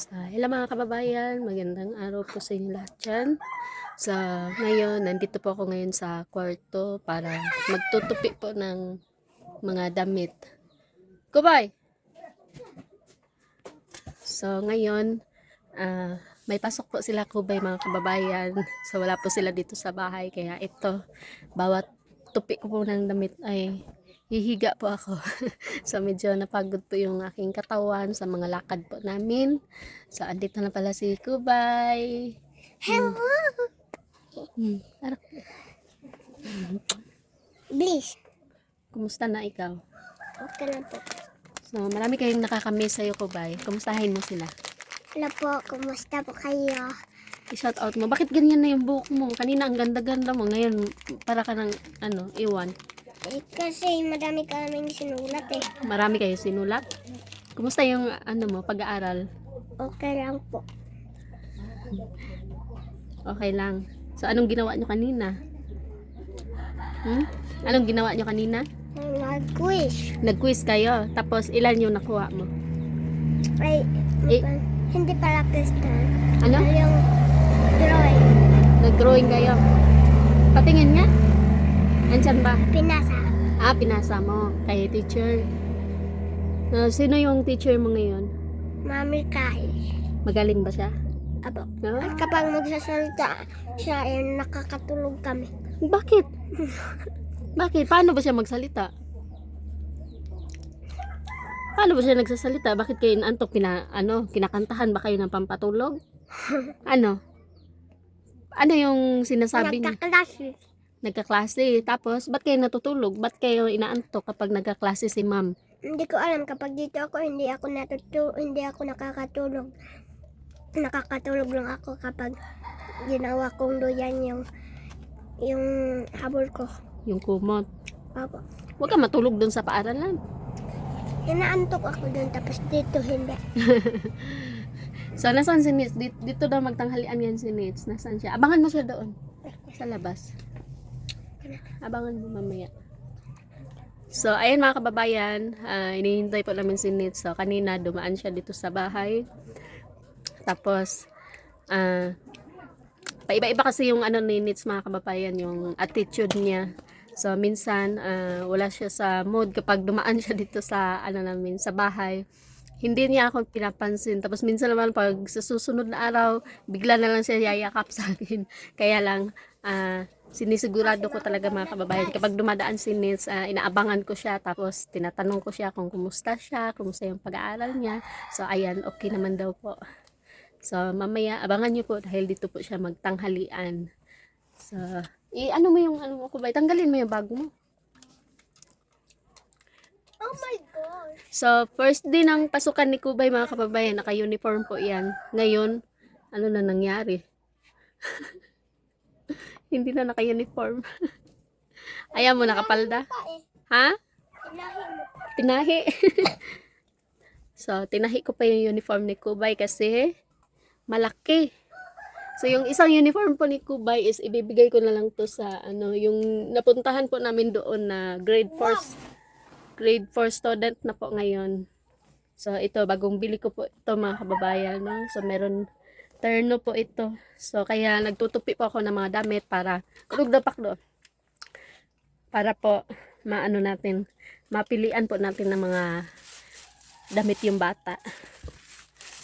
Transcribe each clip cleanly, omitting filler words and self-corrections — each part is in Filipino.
Hello mga kababayan, magandang araw po sa inyo lahat dyan. Ngayon, nandito po ako ngayon sa kwarto para magtutupi po ng mga damit. Kubay! Ngayon, may pasok po sila Kubay mga kababayan. Wala po sila dito sa bahay. Kaya ito, bawat tupi ko po ng damit ay hihiga po ako. Medyo napagod po yung aking katawan sa mga lakad po namin. Andito na pala si Kubay. Hello! Arak, Please. kumusta na ikaw? Okay na po. Marami kayong nakakamiss sa'yo, Kubay. Kumustahin mo sila? Hello po, kumusta po kayo? I-shout out mo. Bakit ganyan na yung buhok mo? Kanina ang ganda-ganda mo. Ngayon, para ka ng, iwan. Kasi madami kaming sinulat eh. Marami kayo sinulat? Kumusta yung, pag-aaral? Okay lang po. Okay lang. Anong ginawa nyo kanina? Anong ginawa nyo kanina? Nag-quiz. Nag-quiz kayo. Tapos, ilan yung nakuha mo? Ay, Eh? hindi pala Kristan. Ano? Yung drawing. Nag-drawing kayo. Patingin nga. Andyan ba? Pinasa. Pinasa mo. Kay teacher. Sino yung teacher mo ngayon? Mami Kai. Magaling ba siya? Abo. No? At kapag magsasalita siya, nakakatulog kami. Bakit? Bakit? Paano ba siya magsalita? Paano ba siya nagsasalita? Bakit kayo inaantok? Kinakantahan ba kayo ng pampatulog? Ano? Ano yung sinasabi niya? Nagkaklase. Nagkaklase. Tapos, ba't kayo natutulog? Ba't kayo inaantok kapag nagkaklase si ma'am? Hindi ko alam kapag dito ako, hindi ako nakakatulog. Nakakatulog lang ako kapag ginawa kong doyan yung habol ko. Yung kumot. Opo. Huwag ka matulog dun sa paaralan. Inaantok ako dun tapos dito hindi. Nasaan si Nitz? Dito daw magtanghalian yan si Nitz. Nasaan siya? Abangan mo siya doon. Sa labas. Abangan mo mamaya. Ayun mga kababayan. Inihintay po namin si Nitz. Kanina dumaan siya dito sa bahay. Tapos, paiba-iba kasi yung ni Nitz mga kababayan, yung attitude niya. Minsan, wala siya sa mood kapag dumaan siya dito sa, namin, sa bahay. Hindi niya ako pinapansin. Tapos minsan naman pag sa susunod na araw, bigla na lang siya yayakap sa akin. Kaya lang, sinisigurado ko talaga mga kababayan, kapag dumadaan si Nils, inaabangan ko siya. Tapos tinatanong ko siya kung kumusta siya, kumusta yung pag-aaral niya. Ayan, okay naman daw po. Mamaya, abangan niyo po dahil dito po siya magtanghalian. Ano mo yung, Kubay, tanggalin mo yung bag mo. Oh my God! First day ng pasukan ni Kubay mga kababayan, naka-uniform po yan. Ngayon, ano na nangyari? Hindi na naka-uniform. Ayan mo, nakapalda. Ha? Tinahi. Tinahi ko pa yung uniform ni Kubay kasi malaki. Yung isang uniform po ni Kubay is ibibigay ko na lang to sa yung napuntahan po namin doon na grade 4 student na po ngayon. Ito, bagong bili ko po ito mga kababayan. No? Meron terno po ito. Kaya nagtutupi po ako ng mga damit para kulugdapak doon. Para po, mapilian po natin ng mga damit yung bata.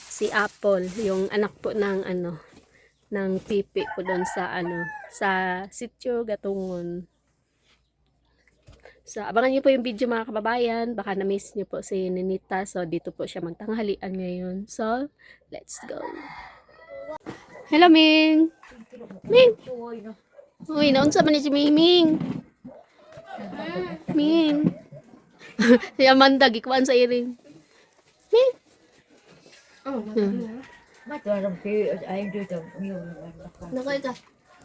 Si Apple, yung anak po ng ng pipi po doon sa sitio Gatungon. Abangan niyo po yung video mga kababayan. Baka na-miss niyo po si Ninita. Dito po siya magtanghalian ngayon. Let's go. Hello, Ming. Ming. Uy, naunsa man ni si Ming. Ming. Si Amanda, gikuan sa iring. Ming. Mataram pe ay dito miyo Nakay ka.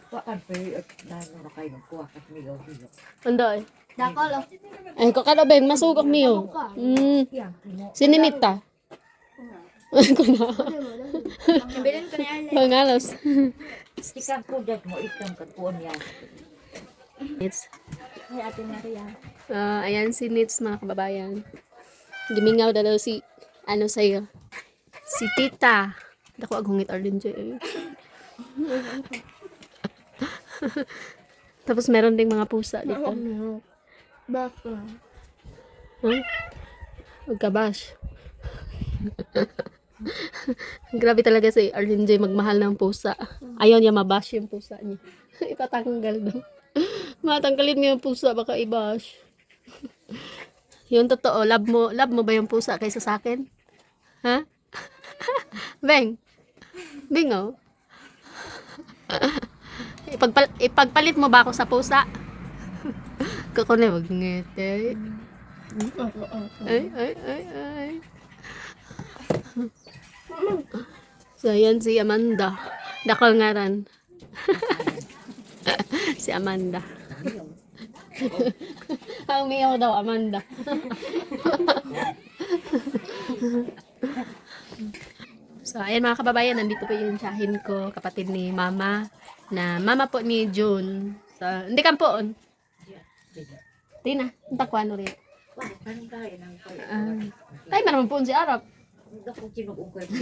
wakan pe na nakay ng kuha kat miyo hiyo. Anday. Dakol oh. Ay, kakalo ba yung masugok niyo? Si Ninita. Ko na. Bilin ko na yan. Pangalos. Sikang kudat mo itang katuon yan. It's Ay, Ate Maria. ayan si Nits mga kababayan. Gimingaw daw si sa'yo. Si Tita. Dako agungit Arlene Joy. Tapos meron ding mga pusa dito. Baka. Huh? Magkabash. Grabe talaga si Arlene Joy magmahal ng pusa. Ayaw niya mabash yung pusa niya. Ipatanggal daw. Matanggalin mo yung pusa, baka i-bash. Yung totoo, love mo ba yung pusa kaysa sa akin? Ha? Beng? Beng, oh. Ipagpalit mo ba ako sa pusa? Kako na magngete. Ay. So, yan si Amanda. Dakol ngaran. Si Amanda. Ang umiyaw daw, Amanda. So, ayan mga kababayan, nandito po yung tiyahin ko, kapatid ni Mama, na mama po ni June. So, hindi ka po. Tina, hindi ko ano rin. Wah, anong kaya ng kaya? Ay, maraming po si Arap. Hindi ko kinukungkay mo.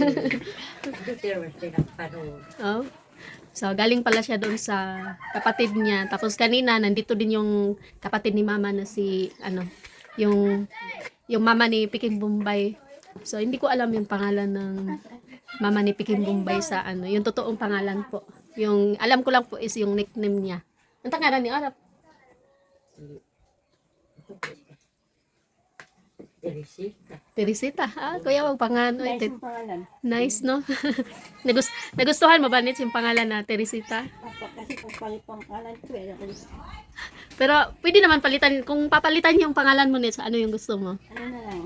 Hindi terrorist din ang panood. Oh. So, galing pala siya doon sa kapatid niya. Tapos kanina, nandito din yung kapatid ni Mama na si, yung mama ni Peking Bombay. So, hindi ko alam yung pangalan ng mama ni Peking Bombay sa yung totoong pangalan po. Yung, alam ko lang po is yung nickname niya. Ang tangaran ni Arap? Teresita. Teresita. Kuya, wag pangalan. Nice yung pangalan. Nice, no? Nagustuhan mo ba, Nits, yung pangalan na Teresita? Apa, kasi pagpalit pang pangalan ko eh. Pero, pwede naman palitan. Kung papalitan yung pangalan mo, Nits, ano yung gusto mo? Ano na lang,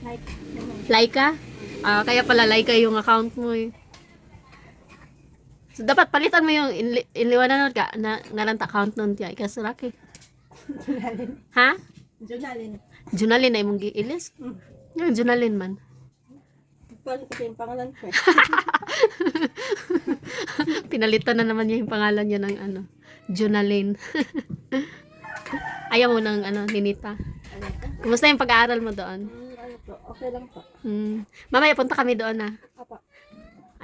like, naman. Laika? Kaya pala Laika yung account mo eh. So, dapat palitan mo yung inliwanan ka na ngaranta account nun tiya. Ikasuraki. Junalin. Ha? Junalin. Junalin na imong giilis? Yung Junalin man. Pagpalit kasi yung pangalan ko eh. Pinalitan na naman niya yung pangalan niya ng Junalin. Ayaw mo ng Ninita. Ano ka? Kumusta yung pag-aaral mo doon? Ano po, okay lang po. Mamaya punta kami doon na. Apa.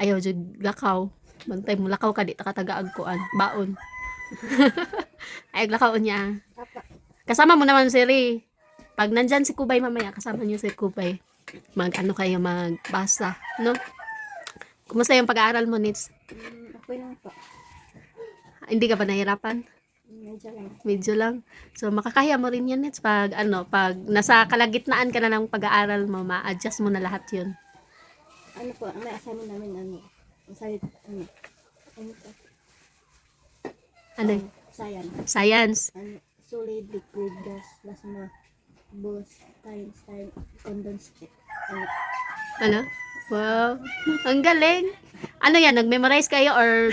Ayaw, jud lakaw. Bantay mo, lakaw ka, di ta katagaag kuan. Baon. Ay, lakaw niya. Apa. Kasama mo naman si Ri. Pag nandyan si Kubay mamaya, kasama niyo si Kubay. Kayo magbasa, no? Kumusta yung pag-aaral mo, Nits? Okay lang po. Hindi ka ba nahirapan? Medyo lang. Medyo lang. So, makakaya mo rin yan, Nits. Pag nasa kalagitnaan ka na ng pag-aaral mo, ma-adjust mo na lahat yun. Ano po, may assignment namin salit, Ano? science. Science. Solid, liquid, gas, plasma, boss, time, condensed. Ano? Wow. Ang galing. Ano yan? Nag-memorize kayo or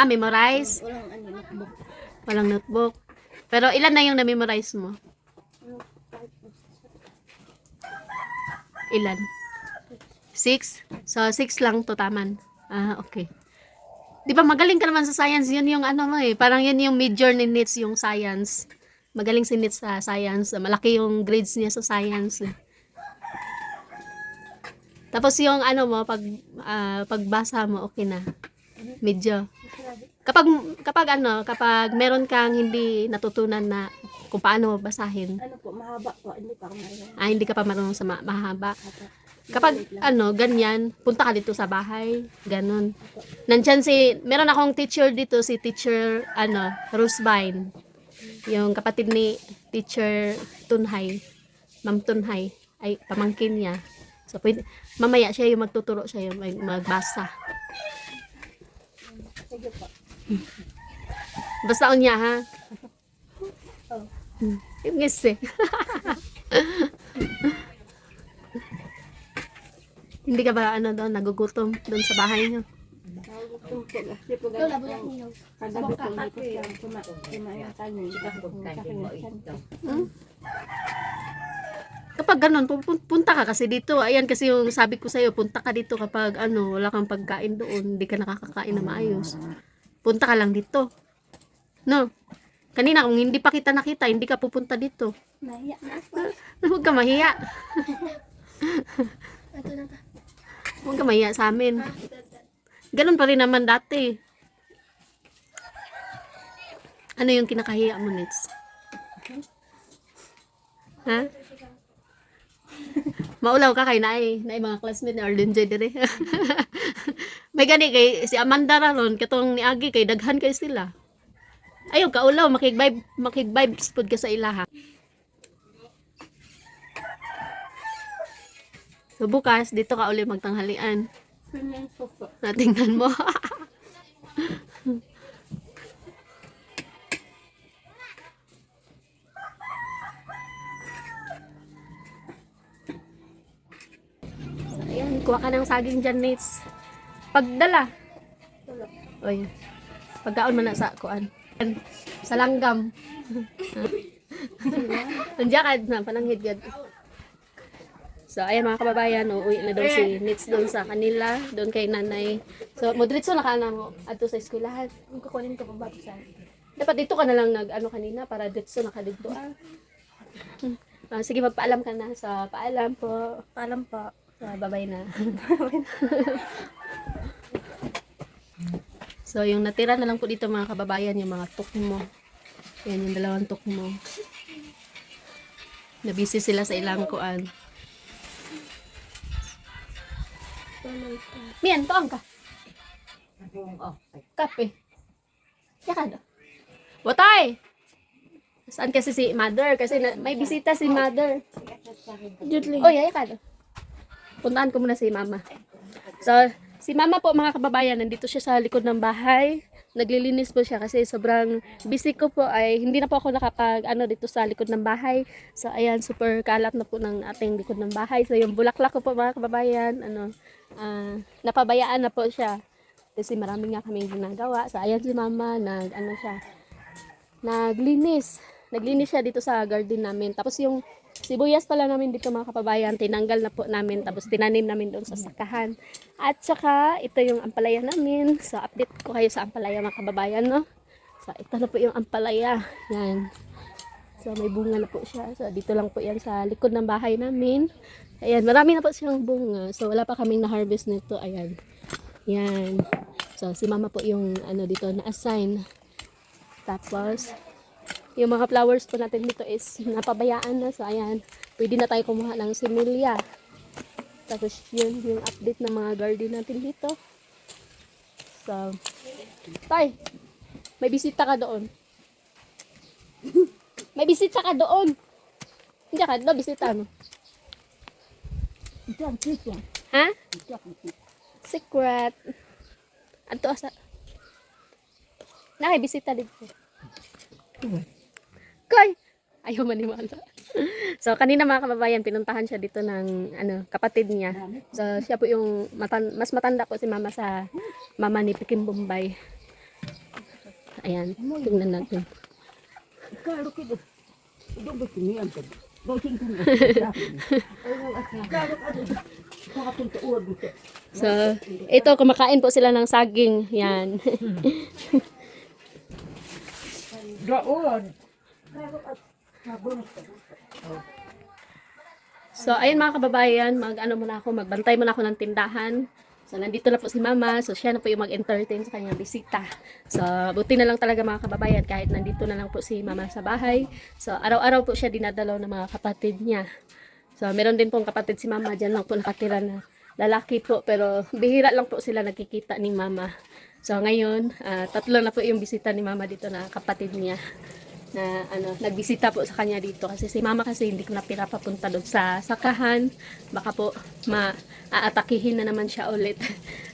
memorize? Walang notebook. Walang notebook. Pero ilan na yung na-memorize mo? Ilan? 6? So, 6 lang to taman. Okay. Di ba magaling ka naman sa science? Yun yung mo eh. Parang yun yung major ni Nits, yung science. Magaling si Nits sa science. Malaki yung grades niya sa science. Tapos yung mo, pagbasa mo, okay na. Medyo. Kapag meron kang hindi natutunan na kung paano basahin. Ano po, mahaba po. Hindi pa ako marunong. Hindi ka pa marunong sa mahaba. Kapag ganyan, punta ka dito sa bahay, ganon. Meron akong teacher dito, si teacher, Rosebine. Yung kapatid ni teacher Tunhay, Ma'am Tunhay, ay pamangkin niya. So, mamaya siya yung magtuturo, siya yung magbasa. Sige po. Basta niya, ha? Oh. Yung ngisi. Hindi ka ba nagugutom doon sa bahay niyo? Nagugutom po. Kasi po kagabi po dito siya kumain tayo. Kapag ganun, punta ka kasi dito. Ayan kasi yung sabi ko sa'yo, punta ka dito kapag wala kang pagkain doon, hindi ka nakakakain na maayos. Punta ka lang dito. No? Kanina, kung hindi pa kita nakita, hindi ka pupunta dito. Nahiya na. Huwag ka mahiya. Ito na ta. Huwag ka mahiya sa amin. Ganun pa rin naman dati. Ano yung kinakahiya mo, Nits? Ha? Maulaw ka kay naay mga classmate ni Arlen J. dire. May gani kay si Amanda raron katong ni Agi kay daghan kay sila. Ayaw ka ulaw makig-vibes pud ka sa ilaha. So bukas dito ka uli magtanghalian. Natingnan mo. Ayan, kuha ka ng saging dyan, Nits. Pagdala. Oy. Pagkaon man na sa kuan. Sa langgam. Nandiyan ka na, pananghid gad. So, ayan mga kababayan, uuwi na daw si Nits doon sa kanila, doon kay nanay. So, modritso na ka na mo ato sa eskwelahan. Ang kukunin ko pa ba sa dapat dito ka na lang nag-ano kanina para ditso na ka dito. Sige, magpaalam ka na. So, paalam po. Paalam po. Babay na. So, yung natira na lang po dito mga kababayan, yung mga tukmo. Yan, yung dalawang tukmo. Nabisi sila sa ilang kuan. Mian, toang ka. Kape. Yakad. Watay! Saan kasi si mother? Kasi may bisita si mother. Oy, yakad. Puntaan ko muna si mama. So, si mama po mga kababayan, nandito siya sa likod ng bahay. Naglilinis po siya kasi sobrang busy ko po ay hindi na po ako nakapag dito sa likod ng bahay. So, ayan, super kalat na po ng ating likod ng bahay. So, yung bulaklak ko po mga kababayan, napabayaan na po siya. Kasi marami nga kaming ginagawa. So, ayan si mama, naglinis. Naglinis siya dito sa garden namin. Tapos yung sibuyas pala namin dito mga kababayan, tinanggal na po namin. Tapos tinanim namin doon sa sakahan. At saka, ito yung ampalaya namin. So, update ko kayo sa ampalaya mga kababayan, no? So, ito na po yung ampalaya. Yan. So, may bunga na po siya. So, dito lang po yan sa likod ng bahay namin. Ayan, marami na po siyang bunga. So, wala pa kaming na-harvest nito. Ayan. Yan. So, si mama po yung dito na-assign. Tapos, yung mga flowers po natin dito is napabayaan na. So, ayan. Pwede na tayo kumuha ng similya. Tapos, yun yung update ng mga garden natin dito. So, tay, may bisita ka doon. May bisita ka doon. Hindi ka doon, bisita mo. Ha? Secret. Ato asa. Nakibisita dito. Koy! Ayaw maniwala. So, kanina mga kababayan, pinuntahan siya dito ng kapatid niya. So, siya po yung mas matanda po si mama sa mama ni Pikim Bombay. Ayan, tingnan natin. So, ito, kumakain po sila ng saging. Yan. So, ayun mga kababayan, magbantay muna ako ng tindahan. So, nandito na po si mama. So, siya na po yung mag-entertain sa kanyang bisita. So, buti na lang talaga mga kababayan kahit nandito na lang po si mama sa bahay. So, araw-araw po siya dinadalaw ng mga kapatid niya. So, meron din pong kapatid si mama. Diyan lang po nakatira na lalaki po. Pero, bihira lang po sila nagkikita ni mama. So, ngayon, tatlo na po yung bisita ni mama dito na kapatid niya. Na nagbisita po sa kanya dito kasi si mama kasi hindi ko na pinapapunta doon sa sakahan, baka po aatakihin na naman siya ulit.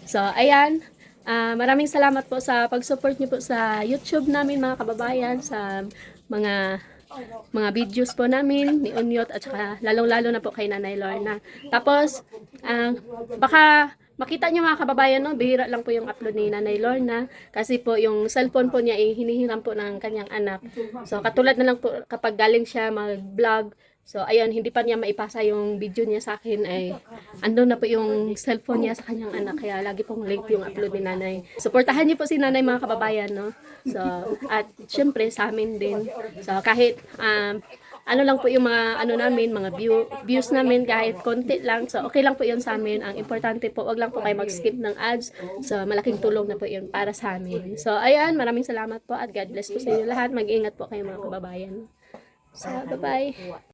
So ayan, maraming salamat po sa pag-support niyo po sa YouTube namin mga kababayan, sa mga videos po namin ni Unyot at saka lalong-lalo na po kay Nanay Lorna. Tapos baka makita nyo mga kababayan, no, bihira lang po yung upload ni Nanay Lorna kasi po yung cellphone po niya ay hinihiram po ng kanyang anak. So katulad na lang po kapag galing siya mag-vlog, so ayun, hindi pa niya maipasa yung video niya sa akin ay andun na po yung cellphone niya sa kanyang anak, kaya lagi pong late yung upload ni Nanay. Suportahan niyo po si Nanay mga kababayan, no. So at syempre sa amin din. So kahit ano lang po yung mga ano namin, mga views namin kahit konti lang. So okay lang po yun sa amin. Ang importante po, wag lang po kayo mag-skip ng ads. So malaking tulong na po yun para sa amin. So ayan, maraming salamat po at God bless po sa inyo lahat. Mag-ingat po kayo mga kababayan. So bye-bye.